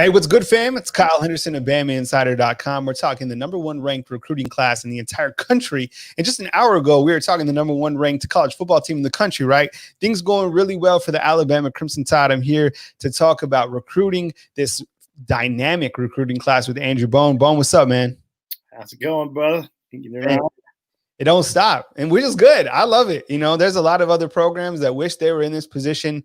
Hey, what's good, fam? It's Kyle Henderson of BamaInsider.com. We're talking the number one ranked recruiting class in the entire country. And just an hour ago, we were talking the number one ranked college football team in the country, right? Things going really well for the Alabama Crimson Tide. I'm here to talk about recruiting, this dynamic recruiting class with Andrew Bone. Bone, what's up, man? How's it going, brother? It don't stop. And we're just good. I love it. You know, there's a lot of other programs that wish they were in this position.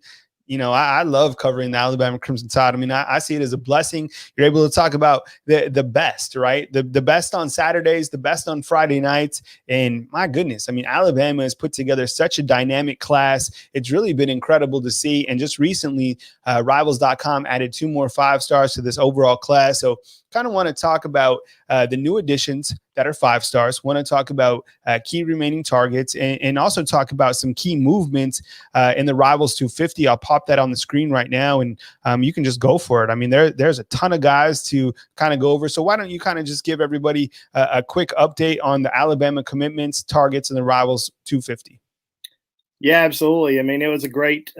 You know, I love covering the Alabama Crimson Tide. I mean, I see it as a blessing. You're able to talk about the best, right? The best on Saturdays, the best on Friday nights. And my goodness, I mean, Alabama has put together such a dynamic class. It's really been incredible to see. And just recently, Rivals.com added 2 more 5-stars to this overall class. So kind of want to talk about the new additions that are 5 stars, want to talk about key remaining targets, and also talk about some key movements in the Rivals 250. I'll pop that on the screen right now, and you can just go for it. I mean, there's a ton of guys to kind of go over. So why don't you kind of just give everybody a quick update on the Alabama commitments, targets, and the Rivals 250? Yeah, absolutely. I mean, it was a great,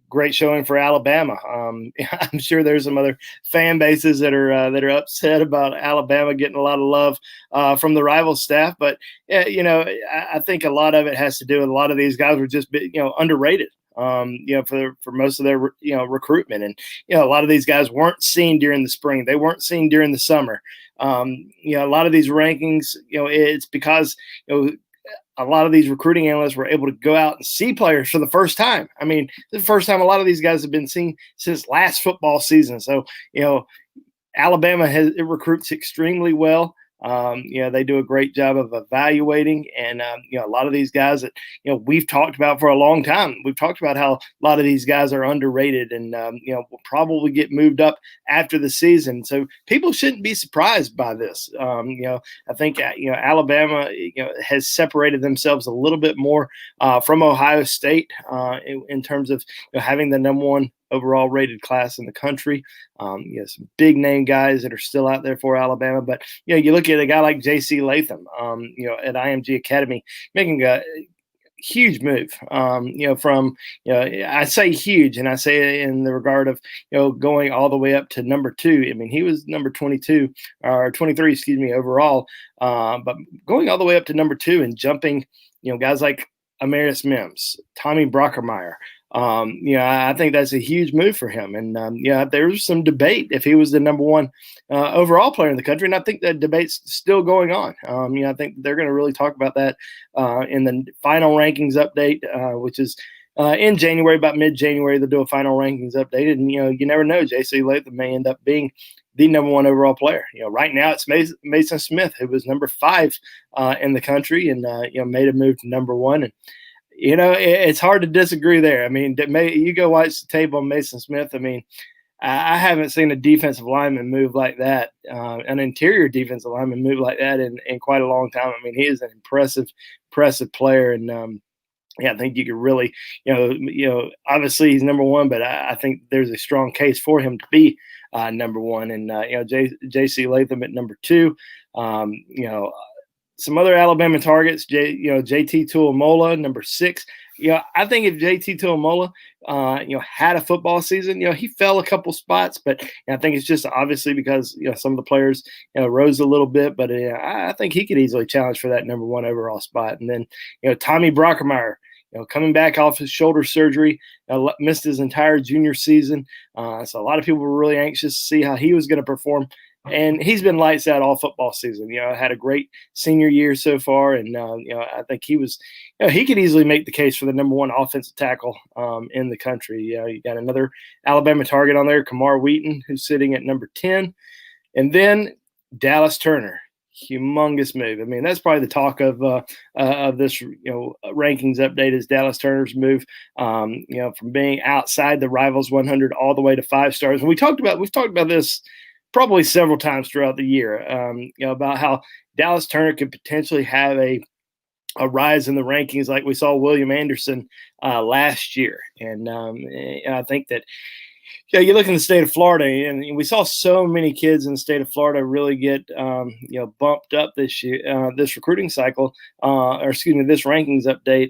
great showing for Alabama. I'm sure there's some other fan bases that are upset about Alabama getting a lot of love from the rival staff, but I think a lot of it has to do with a lot of these guys were just underrated. For most of their recruitment, and a lot of these guys weren't seen during the spring. They weren't seen during the summer. A lot of these rankings, it's because a lot of these recruiting analysts were able to go out and see players for the first time. I mean, this is the first time a lot of these guys have been seen since last football season. So, Alabama recruits extremely well. They do a great job of evaluating, and a lot of these guys that we've talked about for a long time. We've talked about how a lot of these guys are underrated, and will probably get moved up after the season. So people shouldn't be surprised by this. I think Alabama has separated themselves a little bit more from Ohio State in terms of having the number one overall rated class in the country. Some big name guys that are still out there for Alabama, but you look at a guy like J.C. Latham, at IMG Academy, making a huge move. I say huge, and I say it in the regard of going all the way up to number 2. I mean, he was number 22 or 23, overall, but going all the way up to number 2 and jumping, guys like Amarius Mims, Tommy Brockermeyer. I think that's a huge move for him. And, there was some debate if he was the number 1 overall player in the country. And I think that debate's still going on. I think they're going to really talk about that in the final rankings update, which is in January, about mid-January. They'll do a final rankings update. And, you never know. J.C. Latham may end up being the number 1 overall player. Right now it's Mason Smith, who was number 5 in the country and, made a move to number 1. And, it's hard to disagree there. I mean, you go watch the tape on Mason Smith. I mean, I haven't seen a defensive lineman move like that, an interior defensive lineman move like that in quite a long time. I mean, he is an impressive player. And, I think you could really, obviously he's number 1, but I think there's a strong case for him to be number 1. And, J.C. Latham at number 2, some other Alabama targets, JT Tuamola, number 6. I think if JT Tuamola, had a football season, he fell a couple spots, but I think it's just obviously because, some of the players, rose a little bit, but I think he could easily challenge for that number 1 overall spot. And then, Tommy Brockermeyer, coming back off his shoulder surgery, missed his entire junior season. So a lot of people were really anxious to see how he was going to perform. And he's been lights out all football season. Had a great senior year so far, and I think he was. He could easily make the case for the number 1 offensive tackle in the country. You got another Alabama target on there, Kamar Wheaton, who's sitting at number 10, and then Dallas Turner, humongous move. I mean, that's probably the talk of this rankings update is Dallas Turner's move. From being outside the Rivals 100 all the way to 5 stars. And we've talked about this probably several times throughout the year, about how Dallas Turner could potentially have a rise in the rankings like we saw William Anderson last year. And I think that, you look in the state of Florida, and we saw so many kids in the state of Florida really get, bumped up this year, this recruiting cycle, this rankings update.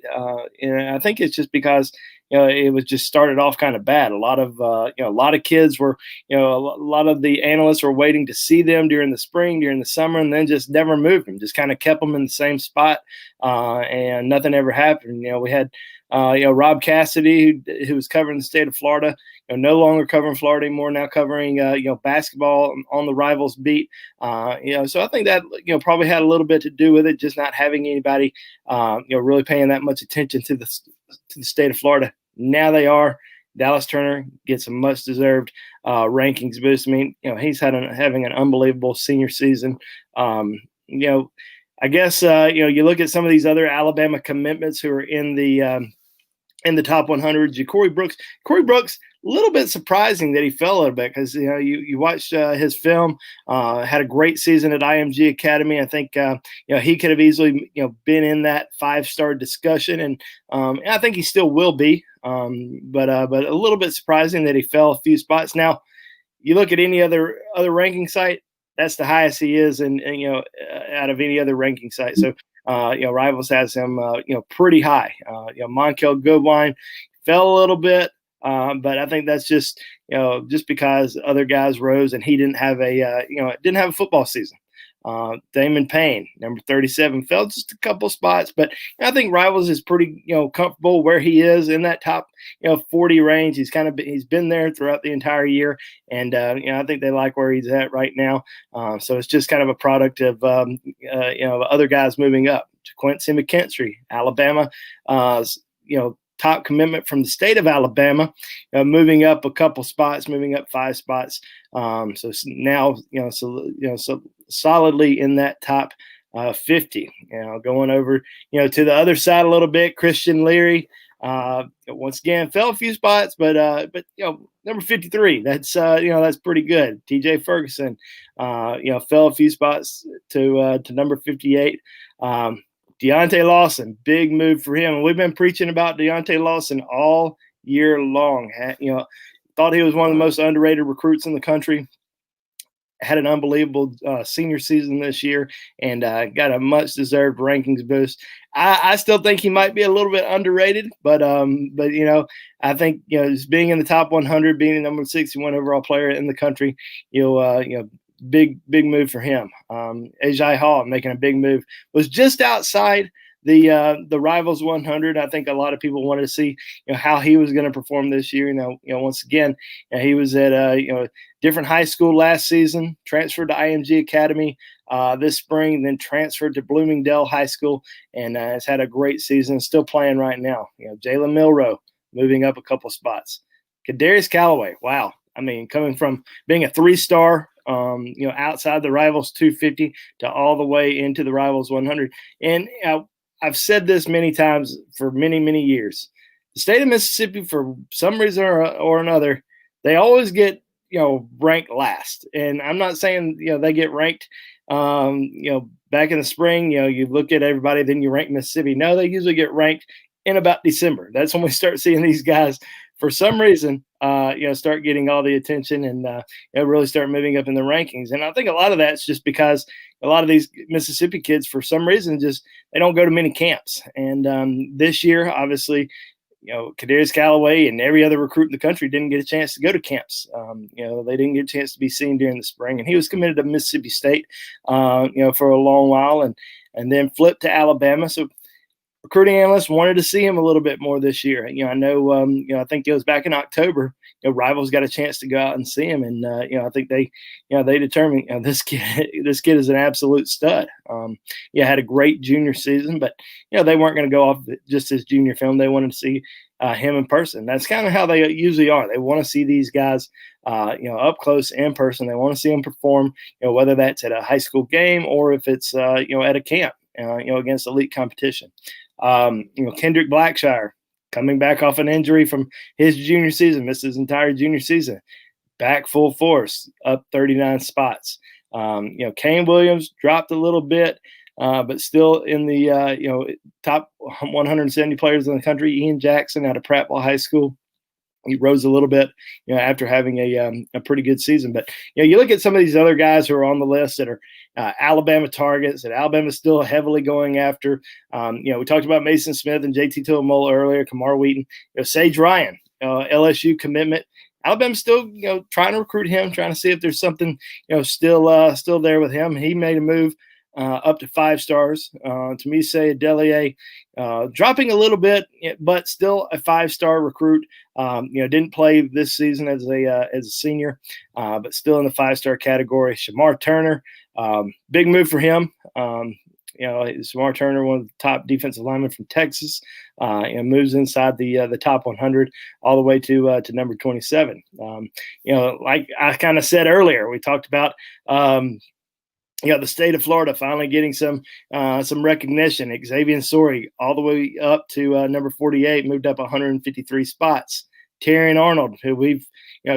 And I think it's just because, it was just started off kind of bad. A lot of kids were, a lot of the analysts were waiting to see them during the spring, during the summer, and then just never moved them. Just kind of kept them in the same spot, and nothing ever happened. We had, Rob Cassidy, who was covering the state of Florida, no longer covering Florida anymore, now covering, basketball on the Rivals beat. So I think that, probably had a little bit to do with it, just not having anybody, really paying that much attention to the state of Florida. Now they are. Dallas Turner gets a much-deserved rankings boost. I mean, he's having an unbelievable senior season. I guess you look at some of these other Alabama commitments who are in the top 100. Corey Brooks, a little bit surprising that he fell a little bit, because you watched his film, had a great season at IMG Academy. I think he could have easily been in that 5-star discussion, and I think he still will be. But a little bit surprising that he fell a few spots. Now, you look at any other ranking site, that's the highest he is, and out of any other ranking site. So Rivals has him pretty high. Monkel Goodwine fell a little bit, but I think that's just because other guys rose and he didn't have a football season. Damon Payne, number 37, fell just a couple spots, but I think Rivals is pretty comfortable where he is in that top 40 range. He's been there throughout the entire year, and I think they like where he's at right now. So it's just kind of a product of other guys moving up. Quincy McKinstry, Alabama, top commitment from the state of Alabama, moving up a couple spots, moving up 5 spots. So now, so solidly in that top 50. Going over, to the other side a little bit, Christian Leary, once again fell a few spots, but number 53, that's pretty good. TJ Ferguson, fell a few spots to number 58. Deontay Lawson, big move for him. And we've been preaching about Deontay Lawson all year long. Thought he was one of the most underrated recruits in the country. Had an unbelievable senior season this year, and got a much-deserved rankings boost. I still think he might be a little bit underrated, but I think just being in the top 100, being the number 61 overall player in the country, big move for him. Ajay Hall making a big move, was just outside the Rivals 100. I think a lot of people wanted to see how he was going to perform this year. Once again, he was at a different high school last season, transferred to IMG Academy this spring, then transferred to Bloomingdale High School, and has had a great season. Still playing right now. Jalen Milroe moving up a couple spots. Kadarius Callaway, wow. I mean, coming from being a 3-star, outside the Rivals 250 to all the way into the Rivals 100. And I've said this many times for many, many years. The state of Mississippi, for some reason or another, they always get, ranked last. And I'm not saying, they get ranked, back in the spring, you look at everybody, then you rank Mississippi. No, they usually get ranked in about December. That's when we start seeing these guys, for some reason, start getting all the attention and really start moving up in the rankings. And I think a lot of that's just because a lot of these Mississippi kids, for some reason, just they don't go to many camps. And this year, obviously, Kadarius Callaway and every other recruit in the country didn't get a chance to go to camps. They didn't get a chance to be seen during the spring. And he was committed to Mississippi State, for a long while, and then flipped to Alabama. So recruiting analysts wanted to see him a little bit more this year. I know, I think it was back in October, Rivals got a chance to go out and see him. And, I think they determined, this kid is an absolute stud. Had a great junior season, but, they weren't going to go off just his junior film. They wanted to see him in person. That's kind of how they usually are. They want to see these guys, up close in person. They want to see them perform, whether that's at a high school game or if it's, at a camp, against elite competition. Kendrick Blackshire, coming back off an injury from his junior season, missed his entire junior season, back full force, up 39 spots. Kane Williams dropped a little bit, but still in the top 170 players in the country. Ian Jackson out of Prattville High School, he rose a little bit, after having a pretty good season. But you look at some of these other guys who are on the list that are Alabama targets that Alabama's still heavily going after. We talked about Mason Smith and JT Tuiamola earlier, Kamar Wheaton, Sage Ryan, LSU commitment. Alabama's still, trying to recruit him, trying to see if there's something, still there with him. He made a move up to 5 stars. Tamise Adelier, dropping a little bit, but still a 5-star recruit. Didn't play this season as a senior, but still in the 5-star category. Shamar Turner, big move for him. Shamar Turner, one of the top defensive linemen from Texas, moves inside the top 100 all the way to number 27. Like I kind of said earlier, we talked about the state of Florida finally getting some recognition. Xavier Sori all the way up to number 48, moved up 153 spots. Terrion Arnold, who we've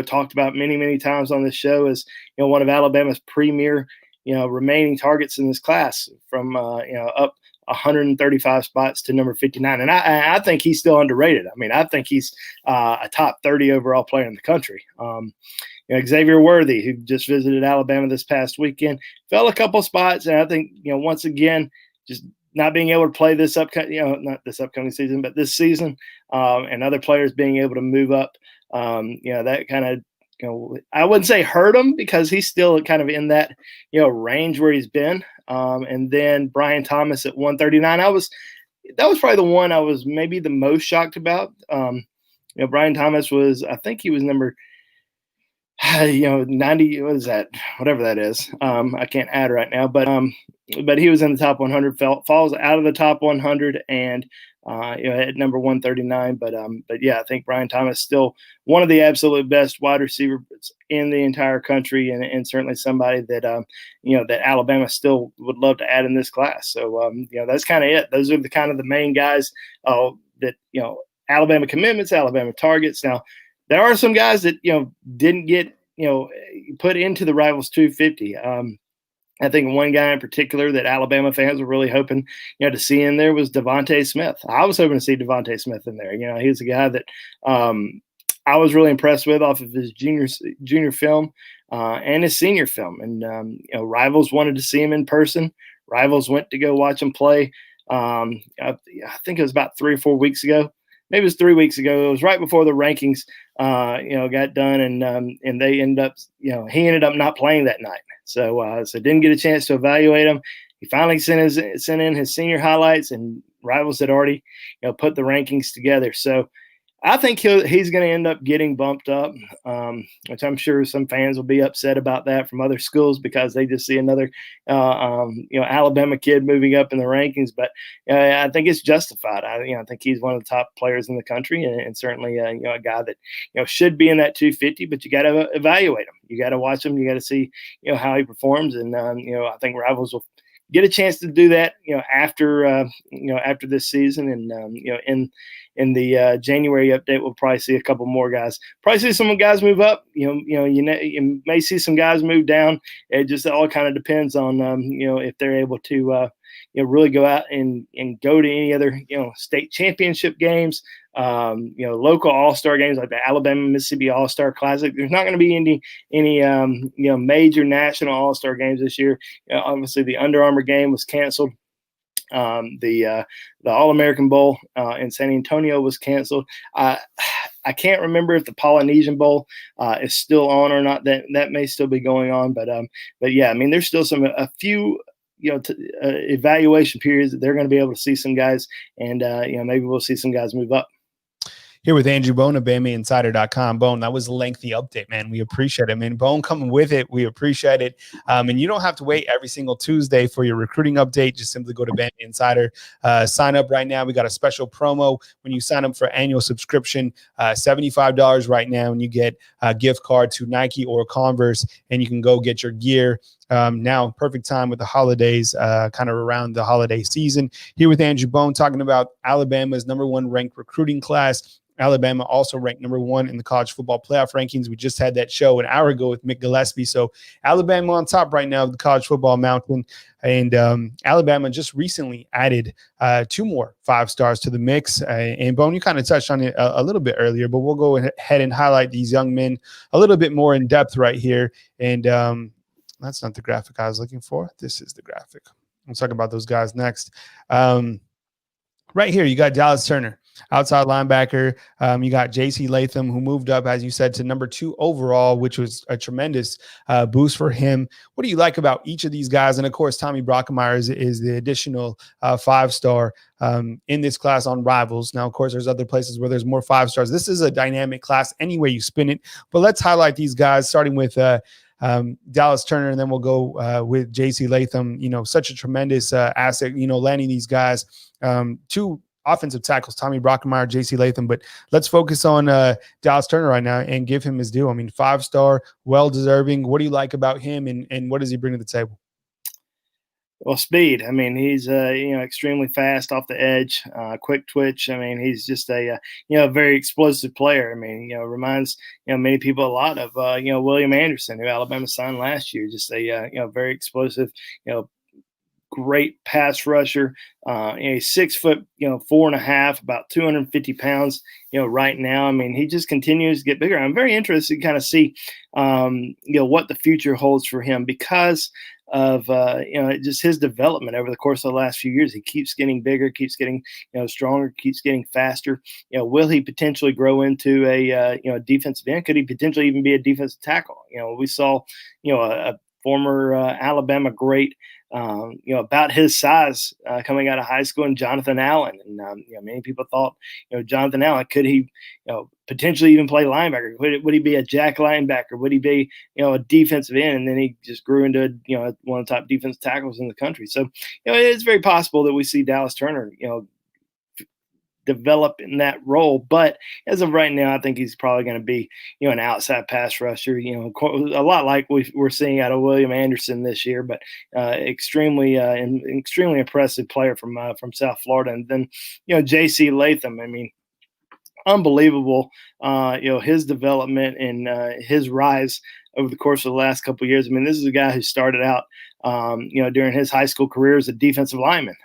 talked about many times on this show, is one of Alabama's premier remaining targets in this class, from up 135 spots to number 59. And I think he's still underrated. I mean, I think he's a top 30 overall player in the country. Xavier Worthy, who just visited Alabama this past weekend, fell a couple spots, and I think once again, just not being able to play this not this upcoming season, but this season, and other players being able to move up, that kind of I wouldn't say hurt him, because he's still kind of in that range where he's been. And then Brian Thomas at 139, that was probably the one I was maybe the most shocked about. Brian Thomas was, I think he was number 90, what is that? Whatever that is. I can't add right now, but he was in the top 100, falls out of the top 100, and at number 139. But yeah, I think Brian Thomas still one of the absolute best wide receivers in the entire country, and certainly somebody that that Alabama still would love to add in this class. So that's kind of it. Those are the kind of the main guys that Alabama commitments, Alabama targets. Now, there are some guys that didn't get put into the Rivals 250. I think one guy in particular that Alabama fans were really hoping to see in there was Devontae Smith. I was hoping to see Devontae Smith in there. He's a guy that I was really impressed with off of his junior film and his senior film. And Rivals wanted to see him in person. Rivals went to go watch him play. I think it was about 3 or 4 weeks ago. Maybe it was 3 weeks ago. It was right before the rankings, got done, and they ended up, he ended up not playing that night. So didn't get a chance to evaluate him. He finally sent in his senior highlights, and Rivals had already, put the rankings together. So I think he's going to end up getting bumped up, which I'm sure some fans will be upset about that from other schools, because they just see another, Alabama kid moving up in the rankings. But I think it's justified. I think he's one of the top players in the country, and certainly a guy that should be in that 250. But you got to evaluate him. You got to watch him. You got to see how he performs, and I think Rivals will get a chance to do that after this season, and in the January update, we'll probably see a couple more guys. Probably see some guys move up. You may see some guys move down. It just all kind of depends on if they're able to really go out and go to any other state championship games, local all-star games like the Alabama Mississippi All-Star Classic. There's not going to be any major national all-star games this year. Obviously, the Under Armour game was canceled. The All-American Bowl in San Antonio was canceled. I can't remember if the Polynesian Bowl is still on or not. That may still be going on, but yeah, I mean, there's still a few evaluation periods that they're going to be able to see some guys, and maybe we'll see some guys move up. Here with Andrew Bone of BamaInsider.com. Bone, that was a lengthy update, man. We appreciate it. I mean, Bone coming with it. We appreciate it. And you don't have to wait every single Tuesday for your recruiting update. Just simply go to Bama Insider. Sign up right now. We got a special promo when you sign up for annual subscription, $75 right now, and you get a gift card to Nike or Converse, and you can go get your gear Now, perfect time with the holidays, kind of around the holiday season. Here with Andrew Bone talking about Alabama's #1 ranked recruiting class. Alabama also ranked #1 in the college football playoff rankings. We just had that show an hour ago with Mick Gillespie. So Alabama on top right now of the college football mountain. And Alabama just recently added 2 more 5 stars to the mix. And Bone, you kind of touched on it a little bit earlier, but we'll go ahead and highlight these young men a little bit more in depth right here. And that's not the graphic I was looking for. This is the graphic. We'll talk about those guys next. Right here, you got Dallas Turner, outside linebacker. You got J.C. Latham, who moved up, as you said, to #2 overall, which was a tremendous boost for him. What do you like about each of these guys? And, of course, Tommy Brockermeyer is the additional 5-star in this class on Rivals. Now, of course, there's other places where there's more 5 stars. This is a dynamic class any way you spin it. But let's highlight these guys, starting with Dallas Turner, and then we'll go with J.C. Latham. Such a tremendous asset, landing these guys. 2 offensive tackles, Tommy Brockermeyer, J.C. Latham. But let's focus on Dallas Turner right now and give him his due. I mean, 5-star, well-deserving. What do you like about him, and what does he bring to the table? Well, speed. I mean, he's extremely fast off the edge, quick twitch. I mean, he's just a very explosive player. I mean, reminds many people a lot of William Anderson, who Alabama signed last year. Just a very explosive, great pass rusher. He's 6 foot, 4.5, about 250 pounds. Right now, I mean, he just continues to get bigger. I'm very interested to kind of see, what the future holds for him because of just his development over the course of the last few years. He keeps getting bigger, keeps getting stronger, keeps getting faster. Will he potentially grow into a defensive end? Could he potentially even be a defensive tackle? We saw a former Alabama great about his size coming out of high school, and Jonathan Allen. And many people thought Jonathan Allen, could he potentially even play linebacker? Would he be a jack linebacker? Would he be a defensive end? And then he just grew into one of the top defensive tackles in the country. So it's very possible that we see Dallas Turner develop in that role. But as of right now, I think he's probably going to be, an outside pass rusher, a lot like we're seeing out of William Anderson this year, but extremely impressive player from South Florida. And then, J.C. Latham, I mean, unbelievable, his development and his rise over the course of the last couple of years. I mean, this is a guy who started out, during his high school career as a defensive lineman.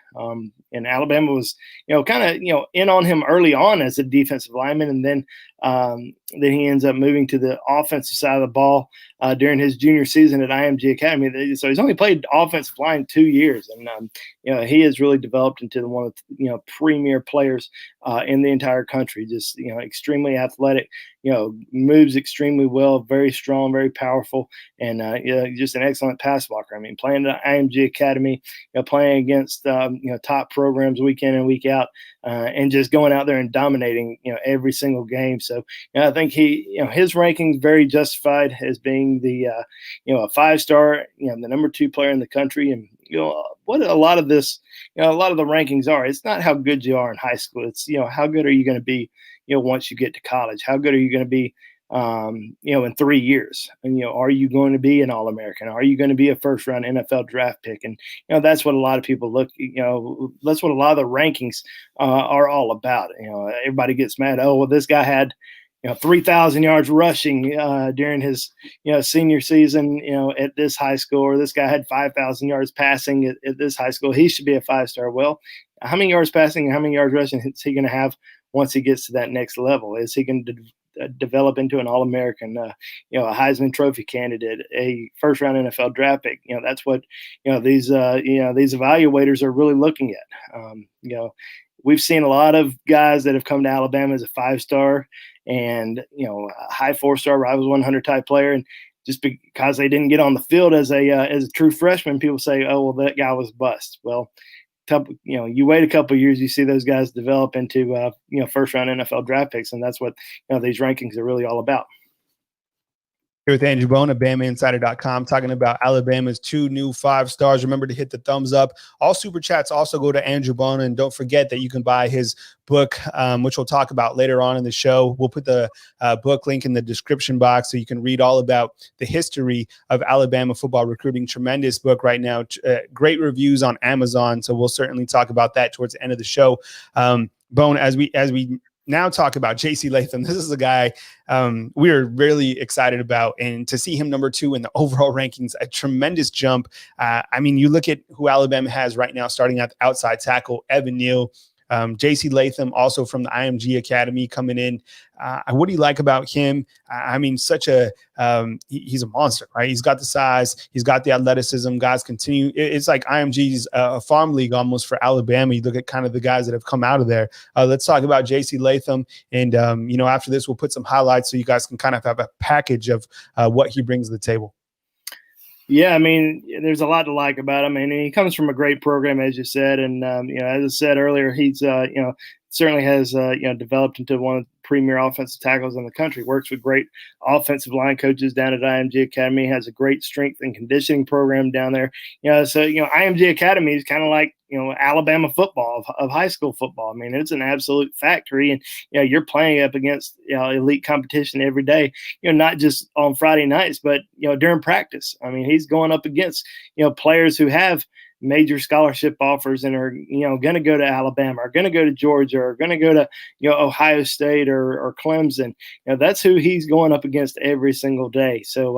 And Alabama was, kind of, in on him early on as a defensive lineman. And then he ends up moving to the offensive side of the ball during his junior season at IMG Academy. So he's only played offensive line 2 years. And, he has really developed into one of the, premier players in the entire country. Just, extremely athletic, moves extremely well, very strong, very powerful, and just an excellent pass blocker. I mean, playing at IMG Academy, playing against, top programs week in and week out, and just going out there and dominating, every single game. So, I think his rankings very justified as being the, a 5-star, the #2 player in the country. And, what a lot of this, a lot of the rankings are, it's not how good you are in high school. It's, how good are you going to be, once you get to college? How good are you going to be, in 3 years? And, are you going to be an All-American? Are you going to be a first-round NFL draft pick? And, that's what a lot of people look, that's what a lot of the rankings are all about. Everybody gets mad. Oh, well, this guy had, 3,000 yards rushing during his, senior season, at this high school, or this guy had 5,000 yards passing at this high school. He should be a 5-star. Well, how many yards passing and how many yards rushing is he going to have once he gets to that next level? Is he going to develop into an All-American, a Heisman Trophy candidate, a first-round NFL draft pick? That's what, these evaluators are really looking at. We've seen a lot of guys that have come to Alabama as a 5-star and, a high 4-star Rivals 100 type player. And just because they didn't get on the field as a true freshman, people say, oh, well, that guy was bust. Well, you wait a couple of years, you see those guys develop into, first-round NFL draft picks. And that's what, these rankings are really all about. Here with Andrew Bone at BamaInsider.com, talking about Alabama's 2 new 5 stars. Remember to hit the thumbs up. All super chats also go to Andrew Bone, and don't forget that you can buy his book, which we'll talk about later on in the show. We'll put the book link in the description box so you can read all about the history of Alabama football recruiting. Tremendous book right now. Great reviews on Amazon, so we'll certainly talk about that towards the end of the show. Bone, as we now talk about J.C. Latham. This is a guy we are really excited about, and to see him number 2 in the overall rankings, a tremendous jump. I mean, you look at who Alabama has right now, starting at the outside tackle, Evan Neal. J.C. Latham, also from the IMG Academy, coming in. What do you like about him? I mean, he's a monster, right? He's got the size, he's got the athleticism. Guys continue. It's like IMG's a farm league almost for Alabama. You look at kind of the guys that have come out of there. Let's talk about J.C. Latham, and after this, we'll put some highlights so you guys can kind of have a package of what he brings to the table. Yeah, I mean, there's a lot to like about him. I mean, he comes from a great program, as you said, and as I said earlier, he's certainly has developed into one of the premier offensive tackles in the country. Works with great offensive line coaches down at IMG Academy. Has a great strength and conditioning program down there. IMG Academy is kind of like Alabama football of high school football. I mean, it's an absolute factory, and you're playing up against elite competition every day. Not just on Friday nights, but during practice. I mean, he's going up against players who have major scholarship offers and are going to go to Alabama, are going to go to Georgia, or going to go to Ohio State or Clemson. That's who he's going up against every single day. So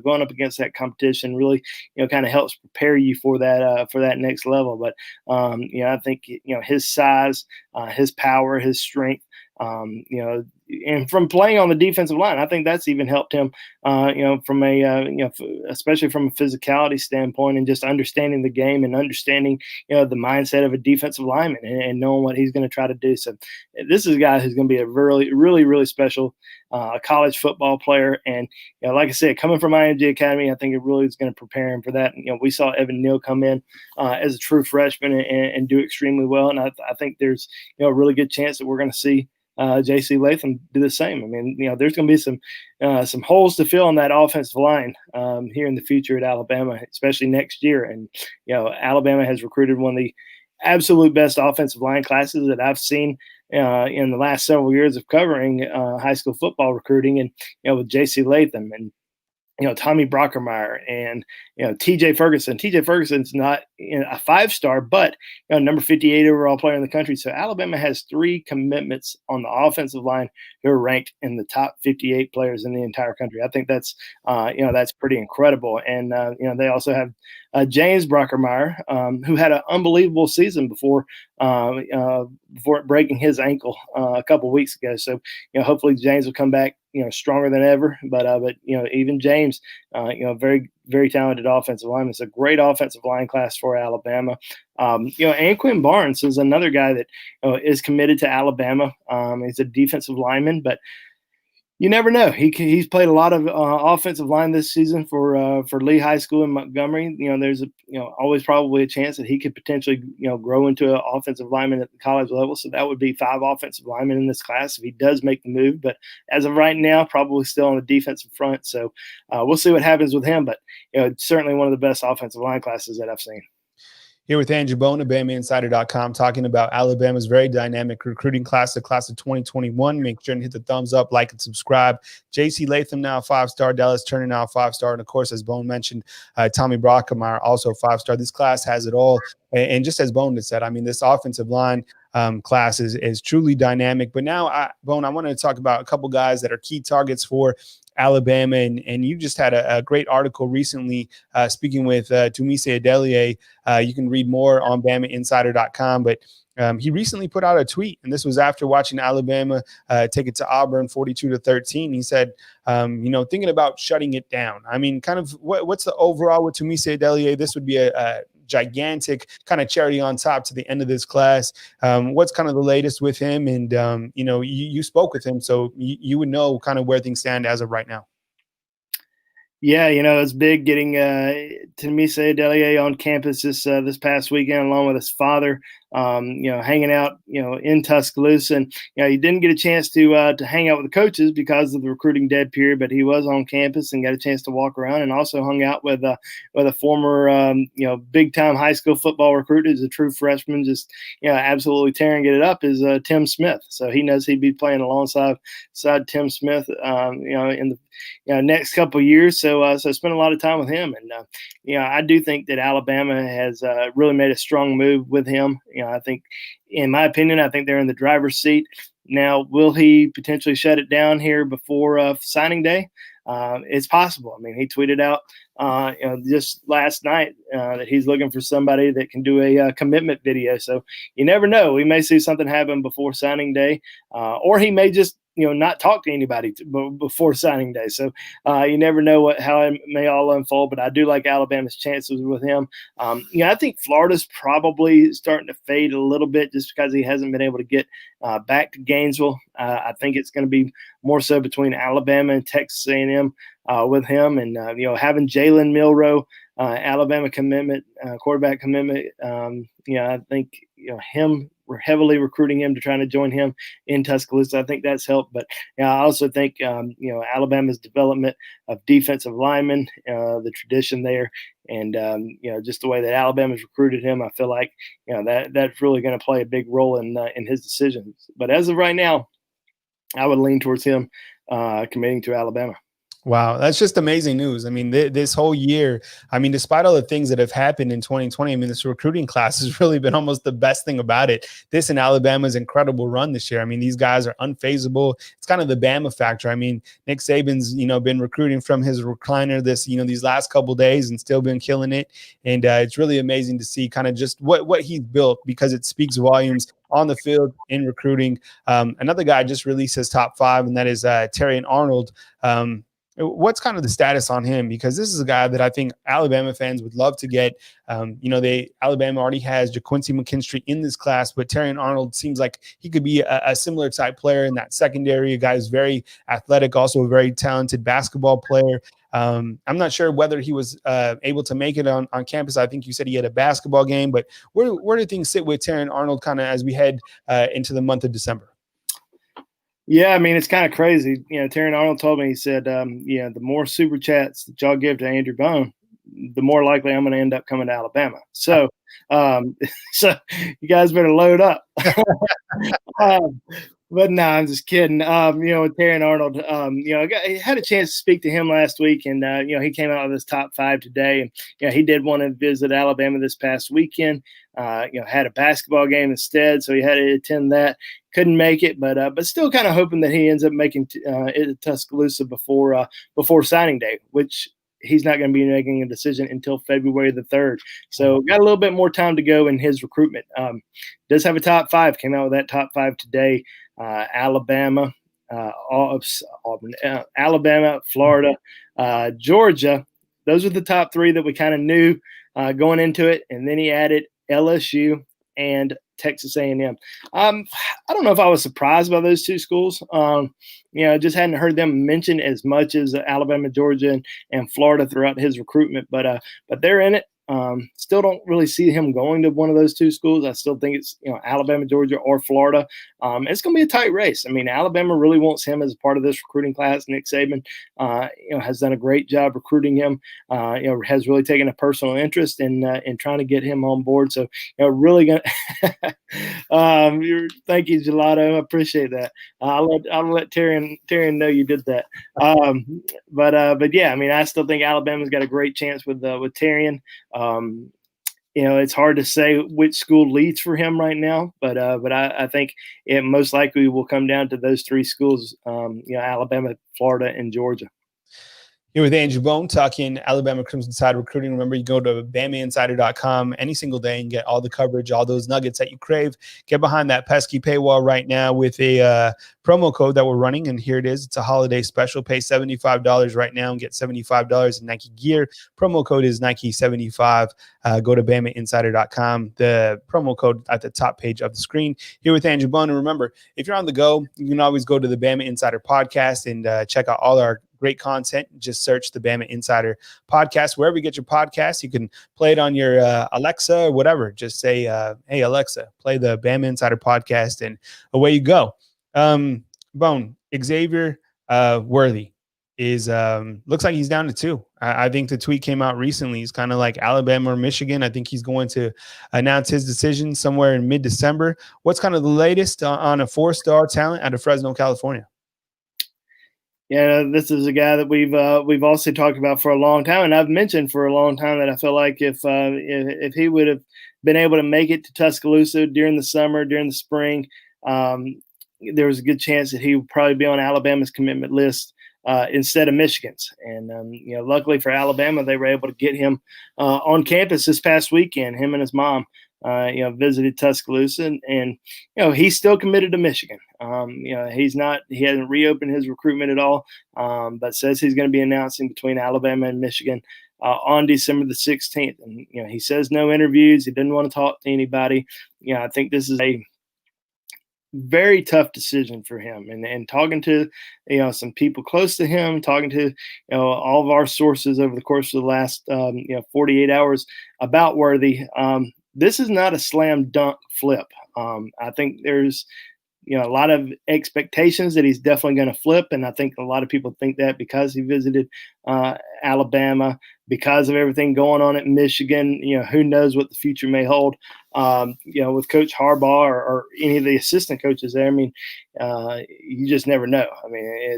going up against that competition really kind of helps prepare you for that next level. But I think his size, his power, his strength, and from playing on the defensive line, I think that's even helped him, from especially from a physicality standpoint, and just understanding the game and understanding, the mindset of a defensive lineman and knowing what he's going to try to do. So this is a guy who's going to be a really, really, really special college football player. And, like I said, coming from IMG Academy, I think it really is going to prepare him for that. And, we saw Evan Neal come in as a true freshman and do extremely well. And I think there's, a really good chance that we're going to see J.C. Latham do the same. I mean, there's going to be some holes to fill on that offensive line here in the future at Alabama, especially next year. And Alabama has recruited one of the absolute best offensive line classes that I've seen in the last several years of covering high school football recruiting, and with J.C. Latham and Tommy Brockermeyer and TJ Ferguson. TJ Ferguson's not a 5-star, but number 58 overall player in the country. So Alabama has 3 commitments on the offensive line who are ranked in the top 58 players in the entire country. I think that's that's pretty incredible. And they also have James Brockermeyer, who had an unbelievable season before breaking his ankle a couple of weeks ago. So hopefully James will come back stronger than ever. But even James, very, very talented offensive lineman. It's a great offensive line class for Alabama. And Quinn Barnes is another guy that is committed to Alabama. He's a defensive lineman, but you never know. He's played a lot of offensive line this season for Lee High School in Montgomery. There's always probably a chance that he could potentially grow into an offensive lineman at the college level. So that would be 5 offensive linemen in this class if he does make the move. But as of right now, probably still on the defensive front. So we'll see what happens with him. But it's certainly one of the best offensive line classes that I've seen. Here with Andrew Bone of BamaInsider.com, talking about Alabama's very dynamic recruiting class, the class of 2021. Make sure and hit the thumbs up, like, and subscribe. J.C. Latham now 5-star, Dallas Turner now 5-star, and of course, as Bone mentioned, Tommy Brockermeyer also 5-star. This class has it all, and just as Bone had said, I mean, this offensive line class is truly dynamic. But now, Bone, I want to talk about a couple guys that are key targets for Alabama, and you just had a great article recently speaking with Tumise Adelie. You can read more on BamaInsider.com, but he recently put out a tweet, and this was after watching Alabama take it to Auburn 42-13. He said, thinking about shutting it down. I mean, kind of what's the overall with Tumise Adelie? This would be a gigantic kind of cherry on top to the end of this class. What's kind of the latest with him? And, you spoke with him, so you would know kind of where things stand as of right now. Yeah, it's big getting Tumise Adelie on campus this past weekend, along with his father. hanging out, in Tuscaloosa. And, he didn't get a chance to hang out with the coaches because of the recruiting dead period, but he was on campus and got a chance to walk around, and also hung out with a former, big time high school football recruit who's a true freshman, just, absolutely tearing it up, is Tim Smith. So he knows he'd be playing alongside Tim Smith, in the next couple of years. So spent a lot of time with him. And, I do think that Alabama has really made a strong move with him. I think, in my opinion, I think they're in the driver's seat. Now, will he potentially shut it down here before signing day? It's possible. I mean, he tweeted out just last night that he's looking for somebody that can do a commitment video. So you never know. We may see something happen before signing day, or he may just not talk to anybody before signing day. So you never know how it may all unfold. But I do like Alabama's chances with him. I think Florida's probably starting to fade a little bit just because he hasn't been able to get back to Gainesville. I think it's going to be more so between Alabama and Texas A&M with him, and having Jalen Milroe, Alabama commitment, quarterback commitment. I think we're heavily recruiting him to try to join him in Tuscaloosa. I think that's helped, but I also think Alabama's development of defensive linemen, the tradition there, and just the way that Alabama's recruited him, I feel like that's really going to play a big role in his decisions. But as of right now, I would lean towards him committing to Alabama. Wow, that's just amazing news. I mean, this whole year, I mean, despite all the things that have happened in 2020, I mean, this recruiting class has really been almost the best thing about it. This and Alabama's incredible run this year. I mean, these guys are unfazable. It's kind of the Bama factor. I mean, Nick Saban's, been recruiting from his recliner these last couple of days and still been killing it. And it's really amazing to see kind of just what he's built, because it speaks volumes on the field in recruiting. Another guy just released his top 5, and that is Terry Arnold. What's kind of the status on him? Because this is a guy that I think Alabama fans would love to get. Alabama already has JaQuincy McKinstry in this class, but Terry Arnold seems like he could be a similar type player in that secondary. A guy who's very athletic, also a very talented basketball player. I'm not sure whether he was able to make it on campus. I think you said he had a basketball game, but where do things sit with Terry Arnold kind of as we head into the month of December? Yeah, I mean, it's kind of crazy. Terry Arnold told me, he said, the more super chats that y'all give to Andrew Bone, the more likely I'm going to end up coming to Alabama. So, so you guys better load up. But no, I'm just kidding. With Terry Arnold, I had a chance to speak to him last week, and he came out with his top 5 today, and he did want to visit Alabama this past weekend. Had a basketball game instead, so he had to attend that. Couldn't make it, but still kind of hoping that he ends up making it to Tuscaloosa before signing day, which he's not going to be making a decision until February the 3rd. So got a little bit more time to go in his recruitment. Does have a top 5, came out with that top 5 today. Alabama, Alabama, Florida, Georgia. Those are the top 3 that we kind of knew going into it. And then he added LSU and Texas A&M. I don't know if I was surprised by those 2 schools. Just hadn't heard them mentioned as much as Alabama, Georgia, and Florida throughout his recruitment. But they're in it. Still don't really see him going to one of those 2 schools. I still think it's Alabama, Georgia, or Florida. It's going to be a tight race. I mean, Alabama really wants him as a part of this recruiting class. Nick Saban, has done a great job recruiting him. Has really taken a personal interest in trying to get him on board. So, really going to thank you, Gelato. I appreciate that. I'll let Terry know you did that. But yeah, I mean, I still think Alabama's got a great chance with Terry. It's hard to say which school leads for him right now, but I think it most likely will come down to those 3 schools, Alabama, Florida, and Georgia. Here with Andrew Bone talking Alabama Crimson Tide recruiting. Remember, you go to BamaInsider.com any single day and get all the coverage, all those nuggets that you crave. Get behind that pesky paywall right now with a promo code that we're running, and here it is. It's a holiday special. Pay $75 right now and get $75 in Nike gear. Promo code is Nike75. Go to BamaInsider.com. The promo code at the top page of the screen. Here with Andrew Bone. And remember, if you're on the go, you can always go to the Bama Insider podcast and check out all our great content. Just search the Bama Insider podcast wherever you get your podcasts. You can play it on your Alexa or whatever. Just say, "Hey Alexa, play the Bama Insider podcast," and away you go. Bone, Xavier Worthy is looks like he's down to 2. I think the tweet came out recently. He's kind of like Alabama or Michigan. I think he's going to announce his decision somewhere in mid-December. What's kind of the latest on a 4-star talent out of Fresno, California? Yeah, this is a guy that we've also talked about for a long time, and I've mentioned for a long time that I feel like if he would have been able to make it to Tuscaloosa during the summer, during the spring, there was a good chance that he would probably be on Alabama's commitment list instead of Michigan's. And luckily for Alabama, they were able to get him on campus this past weekend. Him and his mom, visited Tuscaloosa, and he's still committed to Michigan. He hasn't reopened his recruitment at all, but says he's going to be announcing between Alabama and Michigan on December the 16th. And he says no interviews. He didn't want to talk to anybody. I think this is a very tough decision for him, and talking to some people close to him, talking to all of our sources over the course of the last 48 hours about Worthy, this is not a slam dunk flip. I think there's a lot of expectations that he's definitely going to flip, and I think a lot of people think that because he visited Alabama, because of everything going on at Michigan, who knows what the future may hold. With Coach Harbaugh or any of the assistant coaches there, you just never know.